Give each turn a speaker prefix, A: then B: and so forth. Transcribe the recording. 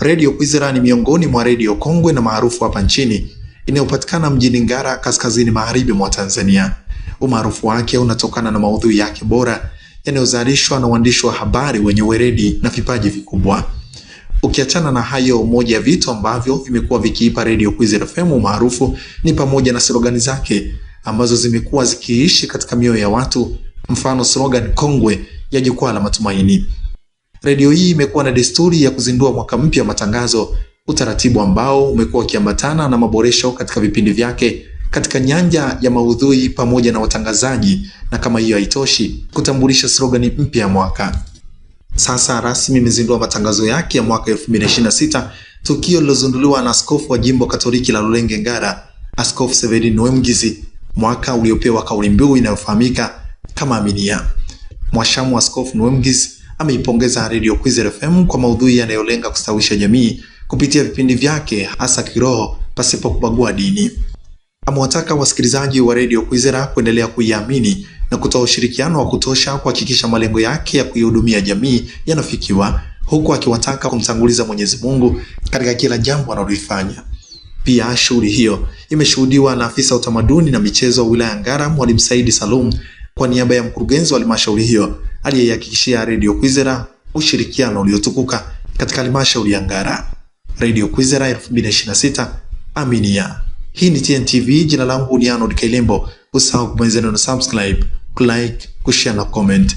A: Radio Kwizera ni miongoni mwa redio kongwe na maarufu hapa nchini inayopatikana mjini Ngara, kaskazini magharibi mwa Tanzania. Umaarufu wake unatokana na maudhui yake bora yanayozalishwa na waandishi wa habari wenye weledi na vipaji vikubwa. Ukiachana na hayo, moja ya vitu ambavyo vimekuwa vikiipa Radio Kwizera FM umaarufu ni pamoja na slogani zake ambazo zimekuwa zikiishi katika mioyo ya watu, mfano slogan kongwe ya jukwaa la matumaini. Radio hii imekuwa na desturi ya kuzindua mwaka mpya matangazo, utaratibu ambao umekuwa ukiambatana na maboresho katika vipindi vyake katika nyanja ya maudhui pamoja na watangazaji, na kama hiyo haitoshi, kutambulisha slogani mpya ya mwaka. Sasa rasmi imezindua matangazo yake ya mwaka 2026, tukio lilozinduliwa na askofu wa jimbo Katoliki la Rulenge Ngara, Askofu Severini Nwemgizi, mwaka uliopewa kauli mbiu inayofahamika kama Aminia. Mwashamu Askofu Nwemgizi ameipongeza Radio Kwizera FM kwa maudhui yanayolenga kustawisha jamii kupitia vipindi vyake, hasa kiroho pasipo kubagua dini. Amewataka wasikilizaji wa Radio Kwizera kuendelea kuiamini na kutoa ushirikiano wa kutosha kuhakikisha malengo yake ya kuihudumia jamii yanafikiwa, huku akiwataka kumtanguliza Mwenyezi Mungu katika kila jambo analolifanya. Pia shughuli hiyo imeshuhudiwa na afisa utamaduni na michezo wa wilaya Ngara, Mwalimu Saidi Salum, kwa niaba ya mkurugenzi wa halmashauri hiyo, aliyehakikishia Radio Kwizera ushirikiano uliotukuka katika halmashauri ya Ngara. Radio Kwizera 2026, Aminia. Hii ni TNTV, jina langu ni Arnold Kailembo. Usahau kubonyeza neno subscribe, like, kushare na comment.